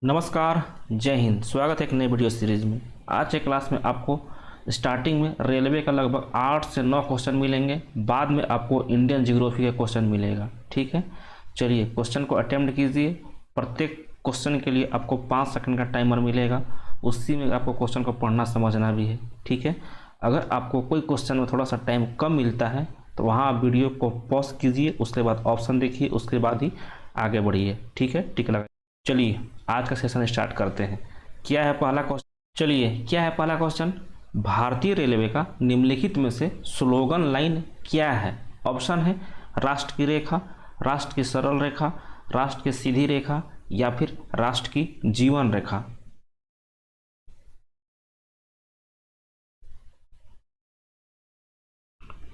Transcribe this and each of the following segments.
नमस्कार, जय हिंद। स्वागत है एक नई वीडियो सीरीज में। आज के क्लास में आपको स्टार्टिंग में रेलवे का लगभग 8 से 9 क्वेश्चन मिलेंगे। बाद में आपको इंडियन ज्योग्राफी का क्वेश्चन मिलेगा। ठीक है, चलिए क्वेश्चन को अटेम्प्ट कीजिए। प्रत्येक क्वेश्चन के लिए आपको 5 सेकंड का टाइमर मिलेगा। उसी में आपको क्वेश्चन को पढ़ना समझना भी है। ठीक है, अगर आपको कोई क्वेश्चन में थोड़ा सा टाइम कम मिलता है तो वहाँ आप वीडियो को पॉज कीजिए, उसके बाद ऑप्शन देखिए, उसके बाद ही आगे बढ़िए। ठीक है, टिक लगा। चलिए आज का सेशन स्टार्ट करते हैं। क्या है पहला क्वेश्चन? चलिए, क्या है पहला क्वेश्चन? भारतीय रेलवे का निम्नलिखित में से स्लोगन लाइन क्या है? ऑप्शन है राष्ट्र की रेखा, राष्ट्र की सरल रेखा, राष्ट्र की सीधी रेखा या फिर राष्ट्र की जीवन रेखा।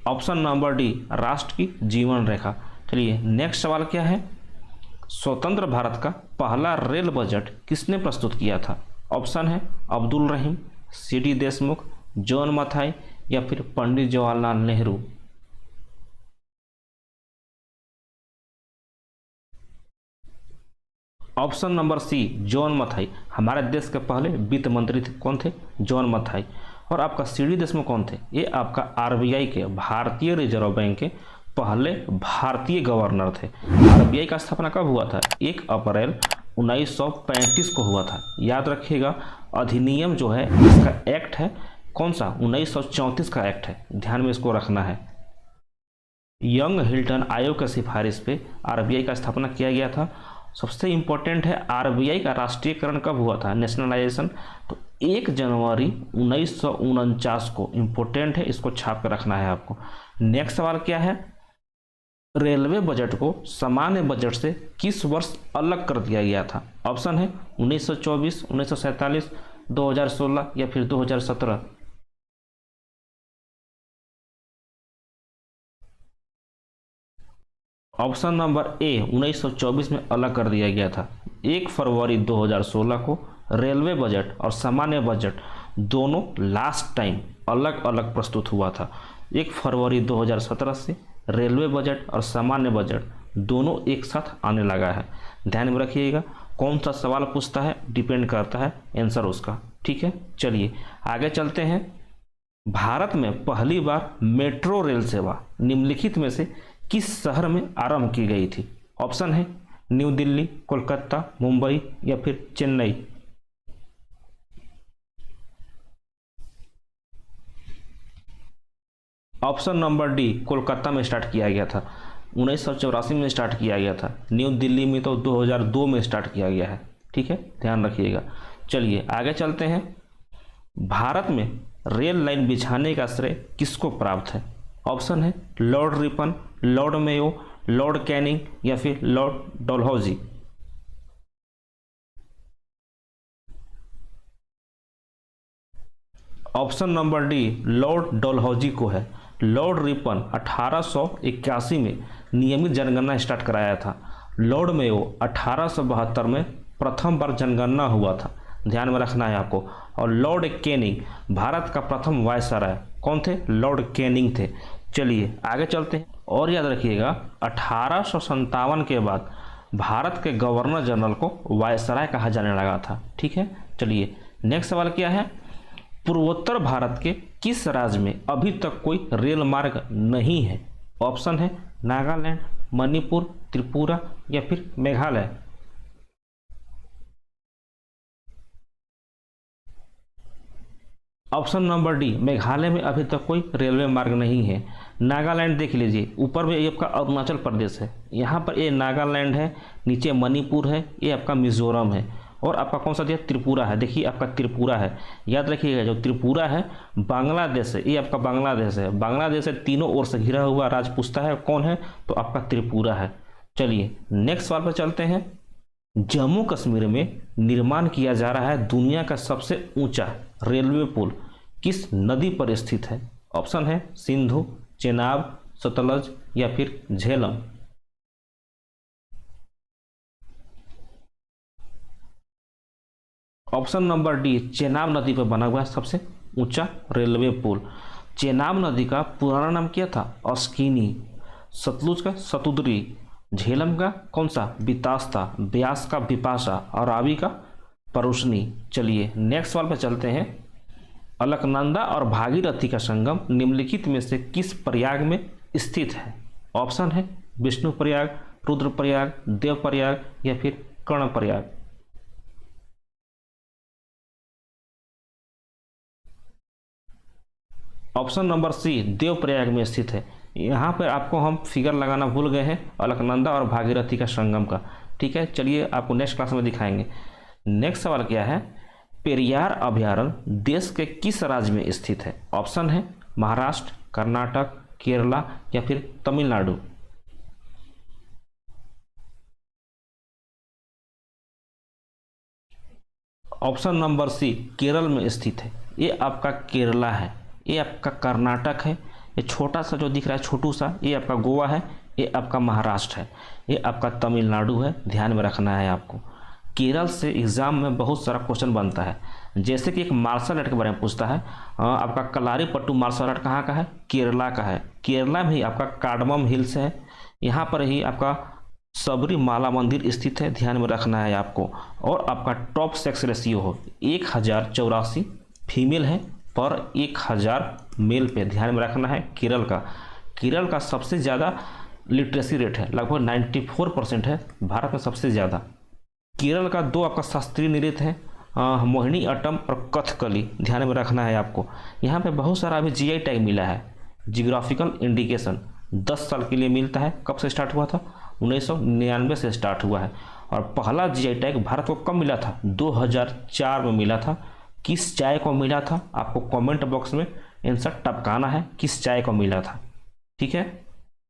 ऑप्शन नंबर डी, राष्ट्र की जीवन रेखा। चलिए नेक्स्ट सवाल क्या है? स्वतंत्र भारत का पहला रेल बजट किसने प्रस्तुत किया था? ऑप्शन है अब्दुल रहीम, सी.डी. देशमुख, जॉन मथाई या फिर Pandit Jawaharlal Nehru. Option number C, John Mathai. हमारे देश के पहले वित्त मंत्री थे। कौन थे? जॉन मथाई। और आपका सी.डी. देशमुख कौन थे? ये आपका आरबीआई के, भारतीय रिजर्व बैंक के पहले भारतीय गवर्नर थे। आरबीआई का स्थापना कब हुआ था? 1 अप्रैल 1935 को हुआ था। याद रखिएगा, अधिनियम जो है इसका एक्ट है कौन सा? 1934 का एक्ट है। ध्यान में इसको रखना है। यंग हिल्टन आयोग की सिफारिश पे आरबीआई का स्थापना किया गया था। सबसे इम्पोर्टेंट है, आरबीआई का राष्ट्रीयकरण कब हुआ था? नेशनलाइजेशन तो 1 जनवरी 1949 को। इम्पोर्टेंट है, इसको छाप कर रखना है आपको। नेक्स्ट सवाल क्या है? रेलवे बजट को सामान्य बजट से किस वर्ष अलग कर दिया गया था? ऑप्शन है 1924, 1947, 2016 या फिर 2017। ऑप्शन नंबर ए, 1924 में अलग कर दिया गया था। 1 फरवरी 2016 को रेलवे बजट और सामान्य बजट दोनों लास्ट टाइम अलग अलग प्रस्तुत हुआ था। 1 फरवरी 2017 से रेलवे बजट और सामान्य बजट दोनों एक साथ आने लगा है। ध्यान में रखिएगा, कौन सा सवाल पूछता है डिपेंड करता है आंसर उसका। ठीक है, चलिए आगे चलते हैं। भारत में पहली बार मेट्रो रेल सेवा निम्नलिखित में से किस शहर में आरंभ की गई थी? ऑप्शन है न्यू दिल्ली, कोलकाता, मुंबई या फिर Chennai. Option number D, Kolkata में स्टार्ट किया गया था। 1984 में स्टार्ट किया गया था। न्यू दिल्ली में तो 2002 में स्टार्ट किया गया है। ठीक है, ध्यान रखिएगा। चलिए आगे चलते हैं। भारत में रेल लाइन बिछाने का श्रेय किसको प्राप्त है? ऑप्शन है Lord Ripon, Lord Mayo, Lord Canning या फिर Lord Dalhousie. Option number D, Lord Dalhousie को है। लॉर्ड रिपन 1881 में नियमित जनगणना स्टार्ट कराया था। लॉर्ड मेयो 1872 में प्रथम बार जनगणना हुआ था। ध्यान में रखना है आपको। और लॉर्ड कैनिंग भारत का प्रथम वायसराय कौन थे? लॉर्ड कैनिंग थे। चलिए आगे चलते हैं। और याद रखिएगा, 1857 के बाद भारत के गवर्नर जनरल को वायसराय कहा जाने लगा था। ठीक है, चलिए नेक्स्ट सवाल क्या है? पूर्वोत्तर भारत के किस राज्य में अभी तक कोई रेल मार्ग नहीं है? ऑप्शन है नागालैंड, मणिपुर, त्रिपुरा या फिर Meghalaya. Option number D, Meghalaya में अभी तक कोई रेलवे मार्ग नहीं है। नागालैंड देख लीजिए, ऊपर में ये आपका अरुणाचल प्रदेश है, यहाँ पर ये नागालैंड है, नीचे मणिपुर है, ये आपका मिजोरम है, और आपका कौन सा दिया? त्रिपुरा है। देखिए आपका त्रिपुरा है। याद रखिएगा, जो त्रिपुरा है बांग्लादेश है, ये आपका बांग्लादेश है। बांग्लादेश से तीनों ओर से घिरा हुआ राज्य पूछता है कौन है, तो आपका त्रिपुरा है। चलिए नेक्स्ट सवाल पर चलते हैं। जम्मू कश्मीर में निर्माण किया जा रहा है दुनिया का सबसे ऊंचा रेलवे पुल किस नदी पर स्थित है? ऑप्शन है सिंधु, चेनाब, सतलज या फिर Jhelum. Option number D, Chenab नदी पर बना हुआ है सबसे ऊंचा रेलवे पुल। चेनाब नदी का पुराना नाम क्या था? अस्किनी। सतलुज का सतुद्री, झेलम का कौन सा? बितास्ता, ब्यास का बिपाशा और रावी का परुष्णी। चलिए नेक्स्ट सवाल पर चलते हैं। अलकनंदा और भागीरथी का संगम निम्नलिखित में से किस प्रयाग में स्थित है? ऑप्शन है विष्णु प्रयाग, रुद्र प्रयाग, देव प्रयाग या फिर कर्ण प्रयाग। ऑप्शन नंबर सी देव प्रयाग में स्थित है। यहाँ पर आपको हम फिगर लगाना भूल गए हैं अलकनंदा और भागीरथी का संगम का। ठीक है, चलिए आपको नेक्स्ट क्लास में दिखाएंगे। नेक्स्ट सवाल क्या है? पेरियार अभयारण्य देश के किस राज्य में स्थित है? ऑप्शन है महाराष्ट्र, कर्नाटक, केरला या फिर Tamil Nadu. Option number C Kerala में स्थित है। ये आपका केरला है, ये आपका कर्नाटक है, ये छोटा सा जो दिख रहा है छोटू सा, ये आपका गोवा है, ये आपका महाराष्ट्र है, ये आपका तमिलनाडु है। ध्यान में रखना है आपको। केरल से एग्जाम में बहुत सारा क्वेश्चन बनता है, जैसे कि एक मार्शल आर्ट के बारे में पूछता है। आपका कलारीपट्टू मार्शल आर्ट कहाँ का है? केरला का है। केरला में ही आपका कार्डमम हिल्स है, यहाँ पर ही आपका सबरीमाला मंदिर स्थित है। ध्यान में रखना है आपको। और आपका टॉप सेक्स रेशियो हो 1084 फीमेल है पर 1000 मेल पे। ध्यान में रखना है। केरल का सबसे ज़्यादा लिटरेसी रेट है, लगभग 94% है, भारत में सबसे ज़्यादा। केरल का 2 आपका शास्त्रीय नृत्य है, मोहिनी अट्टम और कथकली। ध्यान में रखना है आपको। यहाँ पे बहुत सारा अभी जीआई टैग मिला है। जियोग्राफिकल इंडिकेशन 10 साल के लिए मिलता है। कब से स्टार्ट हुआ था? 1999 से स्टार्ट हुआ है। और पहला जीआई टैग भारत को कब मिला था? 2004 में मिला था। किस चाय को मिला था? आपको कमेंट बॉक्स में आंसर टपकाना है, किस चाय को मिला था। ठीक है।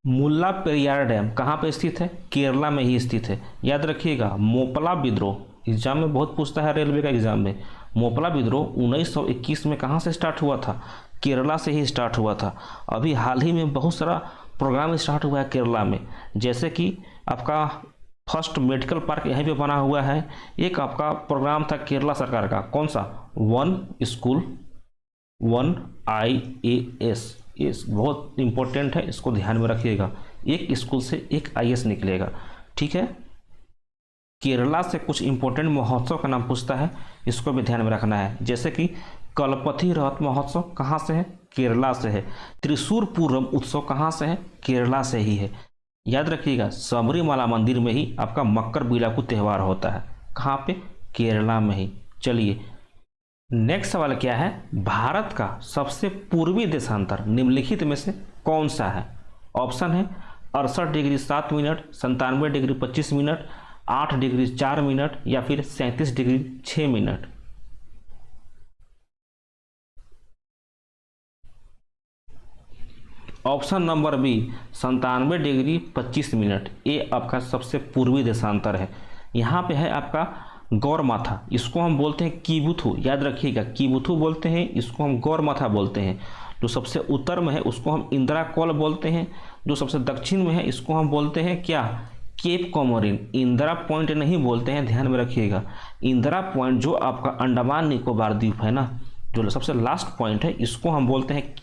मुल्ला पेरियार डैम कहाँ पे स्थित है? केरला में ही स्थित है। याद रखिएगा। मोपला विद्रोह एग्जाम में बहुत पूछता है, रेलवे का एग्जाम में। मोपला विद्रोह 1921 में कहाँ से स्टार्ट हुआ था? केरला से ही स्टार्ट हुआ था। अभी हाल ही में बहुत सारा प्रोग्राम स्टार्ट हुआ है केरला में, जैसे कि आपका फर्स्ट मेडिकल पार्क यहीं पे बना हुआ है। एक आपका प्रोग्राम था केरला सरकार का, कौन सा? 1 स्कूल 1 IAS। ये बहुत इंपॉर्टेंट है, इसको ध्यान में रखिएगा। एक स्कूल से एक IAS निकलेगा। ठीक है। केरला से कुछ इंपॉर्टेंट महोत्सव का नाम पूछता है, इसको भी ध्यान में रखना है। जैसे कि कलपथी रथ महोत्सव कहाँ से है? केरला से है। त्रिशूर पूरम उत्सव कहाँ से है? केरला से ही है। याद रखिएगा। सबरीमाला मंदिर में ही आपका मकर बिलाकू त्यौहार होता है। कहाँ पे? केरला में ही। चलिए नेक्स्ट सवाल क्या है? भारत का सबसे पूर्वी देशांतर निम्नलिखित में से कौन सा है? ऑप्शन है 68 degree 7 minute, 97 degree 25 minute, 8 degree 4 minute या फिर 37 degree 6 minute. Option number B 97 degree 25 minute. ये आपका सबसे पूर्वी देशांतर है। यहाँ पे है आपका गौरमाथा, इसको हम बोलते हैं कीबुथु। याद रखिएगा, कीबुथु बोलते हैं, इसको हम गौरमाथा बोलते हैं। जो सबसे उत्तर में है उसको हम इंदिरा कौल बोलते हैं। जो सबसे दक्षिण में है इसको हम बोलते हैं क्या? केप कॉमोरिन। इंदिरा पॉइंट नहीं बोलते हैं, ध्यान में रखिएगा। इंदिरा पॉइंट जो आपका अंडमान निकोबार द्वीप है ना, जो सबसे लास्ट पॉइंट है, इसको हम बोलते हैं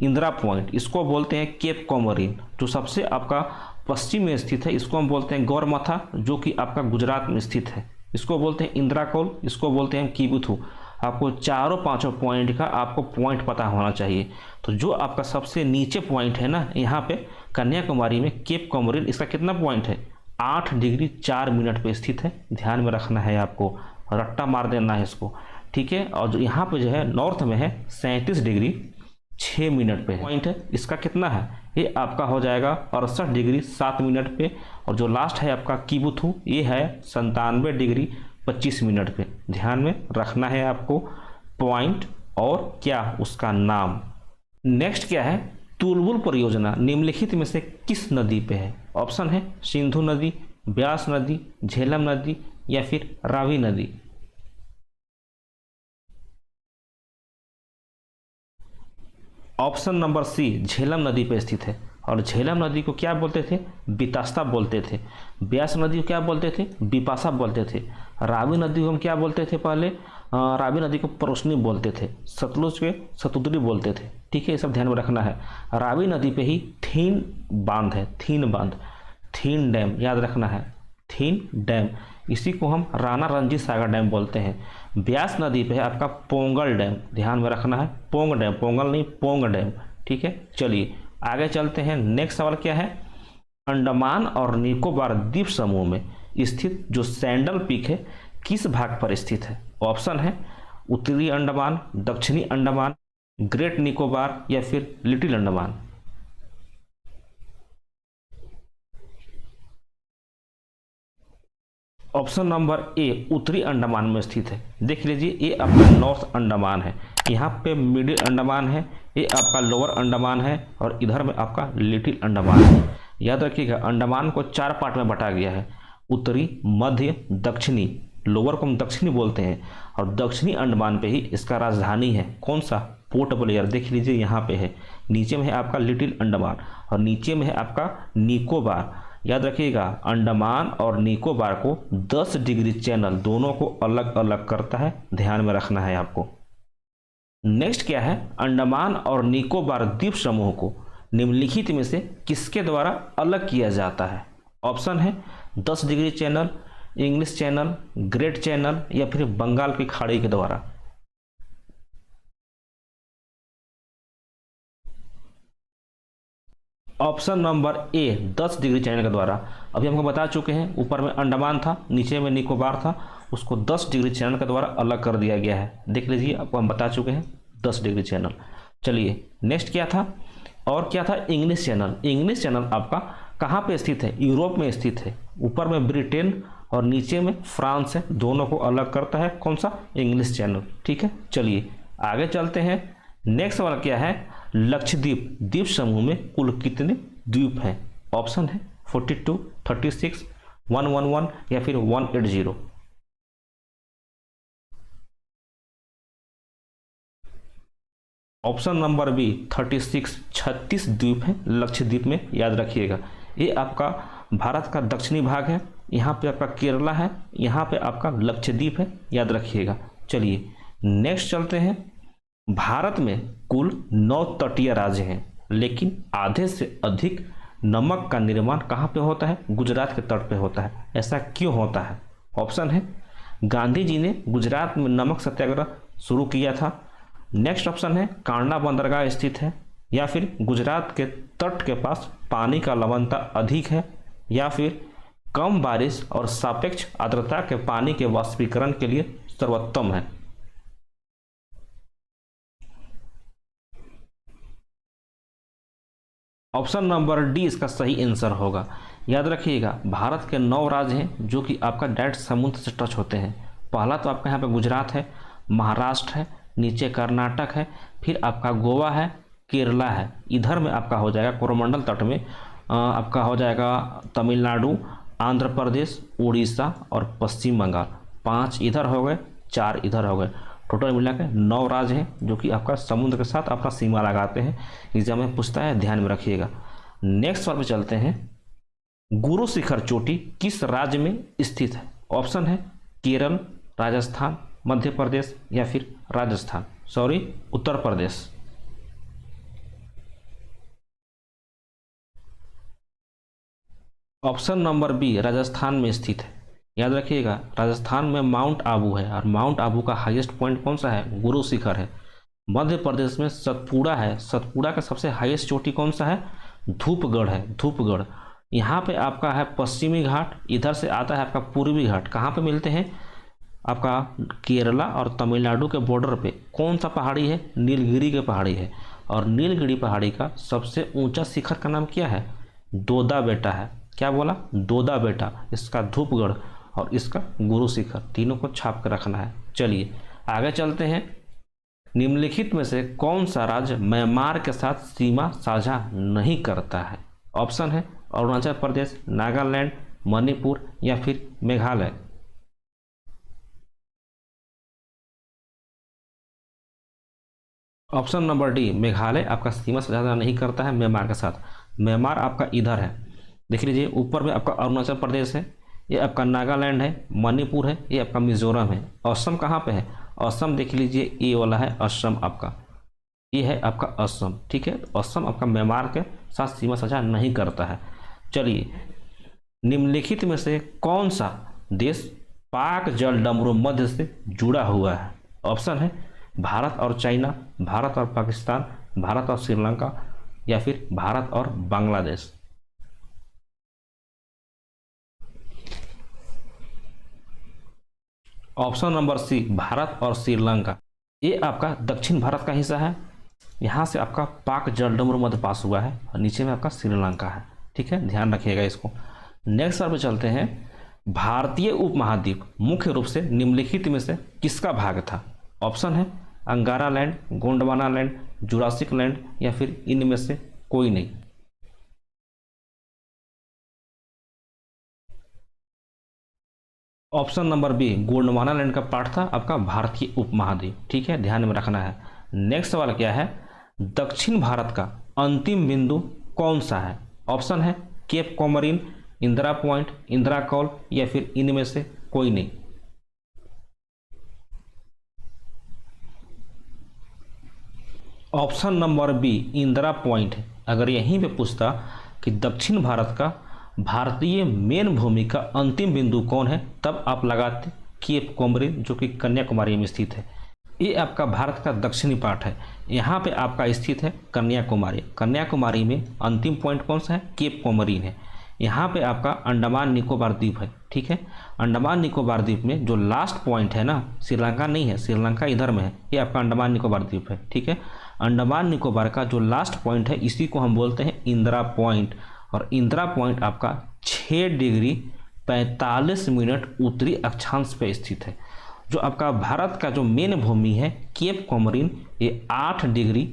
इंदिरा पॉइंट, इसको बोलते हैं केप कॉमोरिन। जो सबसे आपका पश्चिम में स्थित है इसको हम बोलते हैं गौरमाथा, जो कि आपका गुजरात में स्थित है, इसको बोलते हैं इंदिरा कौल, इसको बोलते हैं कीबुथु। आपको चारों पांचों पॉइंट का आपको पॉइंट पता होना चाहिए। तो जो आपका सबसे नीचे पॉइंट है ना, यहाँ पे कन्याकुमारी में केप कॉमोरिन, इसका कितना पॉइंट है? 8 डिग्री 4 मिनट पे स्थित है। ध्यान में रखना है आपको, रट्टा मार देना है इसको। ठीक है। और जो यहाँ पे जो है नॉर्थ में है 37 डिग्री 6 मिनट पे पॉइंट है। इसका कितना है? ये आपका हो जाएगा 68 डिग्री 7 मिनट पे। और जो लास्ट है आपका कीबुथु, ये है 97 डिग्री 25 मिनट पे। ध्यान में रखना है आपको पॉइंट और क्या उसका नाम। नेक्स्ट क्या है? तुलबुल परियोजना निम्नलिखित में से किस नदी पे है? ऑप्शन है सिंधु नदी, ब्यास नदी, झेलम नदी या फिर रावी नदी। ऑप्शन नंबर सी झेलम नदी पे स्थित है। और झेलम नदी को क्या बोलते थे? बितास्ता बोलते थे। ब्यास नदी को क्या बोलते थे? बिपाशा बोलते थे। रावी नदी को हम क्या बोलते थे पहले? रावी नदी को परोसनी बोलते थे। सतलुज के सतुद्री बोलते थे। ठीक है, ये सब ध्यान में रखना है। रावी नदी पे ही थीन बांध है, थीन बांध, थीन डैम, याद रखना है। थीन डैम इसी को हम राणा रणजीत सागर डैम बोलते हैं। ब्यास नदी पे है आपका पोंगल डैम, ध्यान में रखना है, पोंग डैम, पोंगल नहीं पोंग डैम, ठीक है। चलिए आगे चलते हैं। नेक्स्ट सवाल क्या है, अंडमान और निकोबार द्वीप समूह में स्थित जो सैंडल पीक है किस भाग पर स्थित है? ऑप्शन है उत्तरी अंडमान, दक्षिणी अंडमान, ग्रेट निकोबार या फिर little Andaman. Option number A उत्तरी अंडमान में स्थित है। देख लीजिए ये आपका नॉर्थ अंडमान है, यहाँ पे मिडिल अंडमान है, ये आपका लोअर अंडमान है और इधर में आपका लिटिल अंडमान है। याद रखिएगा अंडमान को 4 पार्ट में बांटा गया है, उत्तरी, मध्य, दक्षिणी। लोअर को हम दक्षिणी बोलते हैं और दक्षिणी अंडमान पे ही इसका राजधानी है। कौन सा? Port Blair. देख लीजिए यहाँ पे है, नीचे में है आपका लिटिल अंडमान और नीचे में है आपका निकोबार। याद रखिएगा अंडमान और निकोबार को 10 डिग्री चैनल दोनों को अलग अलग करता है, ध्यान में रखना है आपको। नेक्स्ट क्या है, अंडमान और निकोबार द्वीप समूह को निम्नलिखित में से किसके द्वारा अलग किया जाता है? ऑप्शन है 10 degree channel, English channel, great channel या फिर बंगाल की खाड़ी के द्वारा। Option number A 10 degree channel के द्वारा। अभी हमको बता चुके हैं, ऊपर में अंडमान था, नीचे में निकोबार था, उसको 10 डिग्री चैनल के द्वारा अलग कर दिया गया है। देख लीजिए आपको हम बता चुके हैं 10 डिग्री चैनल। चलिए नेक्स्ट क्या था, और क्या था, इंग्लिश चैनल। इंग्लिश चैनल आपका कहाँ पे स्थित है? यूरोप में स्थित है। ऊपर में ब्रिटेन और नीचे में फ्रांस है, दोनों को अलग करता है कौन सा? इंग्लिश चैनल, ठीक है। चलिए आगे चलते हैं। नेक्स्ट सवाल क्या है, लक्षद्वीप द्वीप समूह में कुल कितने द्वीप हैं? ऑप्शन है 42, 36, 111 या फिर 180। ऑप्शन नंबर बी 36, 36 द्वीप हैं लक्षद्वीप में, याद रखिएगा। ये आपका भारत का दक्षिणी भाग है, यहाँ पे आपका केरला है, यहाँ पे आपका लक्षद्वीप है, याद रखिएगा। चलिए नेक्स्ट चलते हैं। भारत में कुल 9 तटीय राज्य हैं, लेकिन आधे से अधिक नमक का निर्माण कहाँ पे होता है? गुजरात के तट पे होता है। ऐसा क्यों होता है? ऑप्शन है गांधी जी ने गुजरात में नमक सत्याग्रह शुरू किया था। नेक्स्ट ऑप्शन है कांडला बंदरगाह स्थित है, या फिर गुजरात के तट के पास पानी का लवणता अधिक है, या फिर कम बारिश और सापेक्ष आर्द्रता के पानी के वाष्पीकरण के लिए सर्वोत्तम है। ऑप्शन नंबर डी इसका सही आंसर होगा। याद रखिएगा भारत के 9 राज्य हैं जो कि आपका डायरेक्ट समुद्र से टच होते हैं। पहला तो आपका यहाँ पे गुजरात है, महाराष्ट्र है, नीचे कर्नाटक है, फिर आपका गोवा है, केरला है, इधर में आपका हो जाएगा कोरोमंडल तट में आपका हो जाएगा तमिलनाडु, आंध्र प्रदेश, उड़ीसा और पश्चिम बंगाल। 5 इधर हो गए, 4 इधर हो गए, टोटल मिला के 9 राज्य हैं जो कि आपका समुद्र के साथ अपना सीमा लगाते हैं। एग्जाम में पूछता है, ध्यान में रखिएगा। नेक्स्ट सवाल पे चलते हैं। गुरु शिखर चोटी किस राज्य में स्थित है? ऑप्शन है केरल, राजस्थान, मध्य प्रदेश या फिर Uttar Pradesh. Option number B Rajasthan में स्थित है। याद रखिएगा राजस्थान में माउंट आबू है और माउंट आबू का हाईएस्ट पॉइंट कौन सा है? गुरु शिखर है। मध्य प्रदेश में सतपुड़ा है, सतपुड़ा का सबसे हाईएस्ट चोटी कौन सा है? धूपगढ़ है, धूपगढ़। यहाँ पे आपका है पश्चिमी घाट, इधर से आता है आपका पूर्वी घाट। कहाँ पे मिलते हैं? आपका केरला और तमिलनाडु के बॉर्डर पे। कौन सा पहाड़ी है? नीलगिरी के पहाड़ी है। और नीलगिरी पहाड़ी का सबसे ऊंचा शिखर का नाम क्या है? दोदा बेटा है। क्या बोला? दोदा बेटा। इसका धूपगढ़ और इसका गुरु शिखर, तीनों को छाप कर रखना है। चलिए आगे चलते हैं। निम्नलिखित में से कौन सा राज्य म्यांमार के साथ सीमा साझा नहीं करता है? ऑप्शन है अरुणाचल प्रदेश, नागालैंड, मणिपुर या फिर Meghalaya. Option number D Meghalaya आपका सीमा साझा नहीं करता है म्यांमार के साथ। म्यांमार आपका इधर है, देख लीजिए ऊपर में आपका अरुणाचल प्रदेश है, ये आपका नागालैंड है, मणिपुर है, ये आपका मिजोरम है। असम कहाँ पे है? असम देख लीजिए ये वाला है असम, आपका ये है आपका असम, ठीक है। असम आपका म्यांमार के साथ सीमा साझा नहीं करता है। चलिए निम्नलिखित में से कौन सा देश पाक जल डमरू मध्य से जुड़ा हुआ है? ऑप्शन है भारत और चाइना, भारत और पाकिस्तान, भारत और श्रीलंका, या फिर भारत और Bangladesh. Option number C Bharat और श्रीलंका। ये आपका दक्षिण भारत का हिस्सा है, यहाँ से आपका पाक जलडमरू मध्य पास हुआ है और नीचे में आपका श्रीलंका है। ठीक है, ध्यान रखिएगा इसको। नेक्स्ट सवाल पे चलते हैं। भारतीय उपमहाद्वीप मुख्य रूप से निम्नलिखित में से किसका भाग था? ऑप्शन है Angara land, Gondwana land, Jurassic land, या फिर इनमें से कोई नहीं। Option number B Gondwana land का पार्ट था आपका भारतीय उपमहाद्वीप। ठीक है, ध्यान में रखना है। नेक्स्ट सवाल क्या है? दक्षिण भारत का अंतिम बिंदु कौन सा है? ऑप्शन है Cape Comorin, Indira Point, Indira Col, या फिर इनमें से कोई नहीं। Option number B Indira Point है। अगर यहीं पे पूछता कि दक्षिण भारत का भारतीय मेन भूमि का अंतिम बिंदु कौन है, तब आप लगाते केप कोमरिन, जो कि कन्याकुमारी में स्थित है। ये आपका भारत का दक्षिणी पार्ट है। यहाँ पे आपका स्थित है कन्याकुमारी। कन्याकुमारी में अंतिम पॉइंट कौन सा है? केप कोमरिन है। यहाँ पे आपका अंडमान निकोबार द्वीप है। ठीक है, अंडमान निकोबार द्वीप में जो लास्ट पॉइंट है ना, श्रीलंका नहीं है, श्रीलंका इधर में है, ये आपका अंडमान निकोबार द्वीप है। ठीक है, अंडमान निकोबार का जो लास्ट पॉइंट है इसी को हम बोलते हैं इंदिरा पॉइंट। और इंदिरा पॉइंट आपका 6 डिग्री 45 मिनट उत्तरी अक्षांश पे स्थित है। जो आपका भारत का जो मेन भूमि है केप कोमरिन, ये 8 डिग्री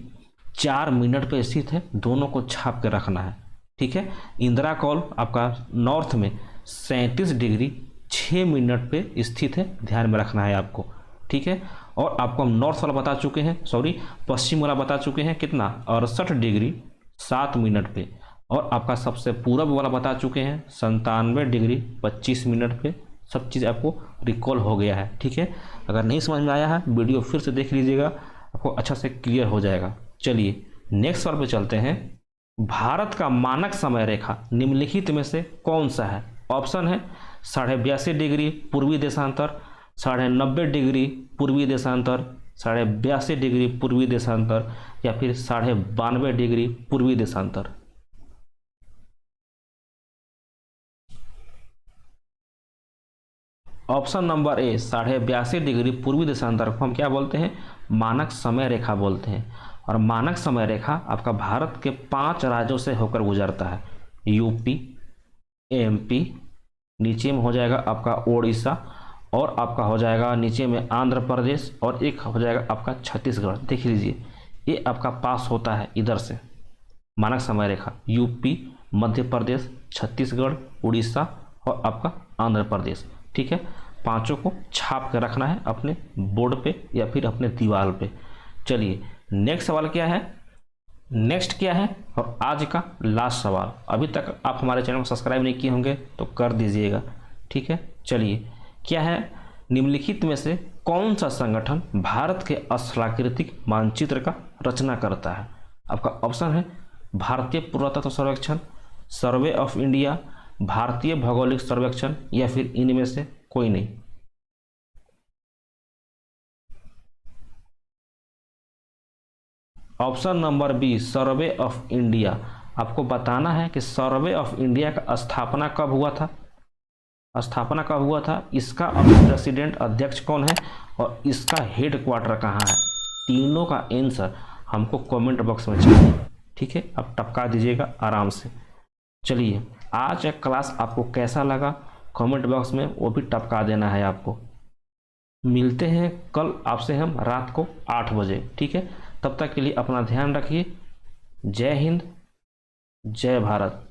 4 मिनट पे स्थित है। दोनों को छाप के रखना है। ठीक है, इंदिरा कॉल आपका नॉर्थ में 37 डिग्री 6 मिनट पे स्थित है, ध्यान में रखना है आपको। ठीक है, और आपको हम नॉर्थ वाला बता चुके हैं, पश्चिम वाला बता चुके हैं कितना, 68 डिग्री 7 मिनट पे। और आपका सबसे पूरब वाला बता चुके हैं 97 डिग्री 25 मिनट पे। सब चीज़ आपको रिकॉल हो गया है। ठीक है, अगर नहीं समझ में आया है वीडियो फिर से देख लीजिएगा, आपको अच्छा से क्लियर हो जाएगा। चलिए नेक्स्ट सवाल पे चलते हैं। भारत का मानक समय रेखा निम्नलिखित में से कौन सा है? ऑप्शन है 82.5 डिग्री पूर्वी देशांतर, 90.5 डिग्री पूर्वी देशांतर, 82.5 डिग्री पूर्वी देशांतर, या फिर 92.5 डिग्री पूर्वी देशांतर। ऑप्शन नंबर ए 82.5 डिग्री पूर्वी देशांतर को हम क्या बोलते हैं? मानक समय रेखा बोलते हैं। और मानक समय रेखा आपका भारत के 5 राज्यों से होकर गुजरता है। यूपी, एमपी, नीचे में हो जाएगा आपका ओडिशा, और आपका हो जाएगा नीचे में आंध्र प्रदेश, और एक हो जाएगा आपका छत्तीसगढ़। देख लीजिए, ये आपका पास होता है इधर से मानक समय रेखा। यूपी, मध्य प्रदेश, छत्तीसगढ़, उड़ीसा और आपका आंध्र प्रदेश। ठीक है, पांचों को छाप के रखना है अपने बोर्ड पे या फिर अपने दीवार पे। चलिए नेक्स्ट सवाल क्या है? नेक्स्ट क्या है और आज का लास्ट सवाल। अभी तक आप हमारे चैनल को सब्सक्राइब नहीं किए होंगे तो कर दीजिएगा। ठीक है, चलिए क्या है? निम्नलिखित में से कौन सा संगठन भारत के स्थलाकृतिक मानचित्र का रचना करता है? आपका ऑप्शन है भारतीय पुरातत्व सर्वेक्षण, सर्वे ऑफ इंडिया, भारतीय भौगोलिक सर्वेक्षण, या फिर इनमें से कोई नहीं। Option number B survey of India. आपको बताना है कि सर्वे ऑफ इंडिया का स्थापना कब हुआ था, इसका प्रेसिडेंट अध्यक्ष कौन है, और इसका हेड क्वार्टर कहाँ है। तीनों का आंसर हमको कमेंट बॉक्स में चाहिए। ठीक है, अब टपका दीजिएगा आराम से। चलिए आज एक क्लास आपको कैसा लगा कमेंट बॉक्स में वो भी टपका देना है आपको। मिलते हैं कल आपसे हम रात को 8 बजे। ठीक है, तब तक के लिए अपना ध्यान रखिए। जय हिंद, जय भारत।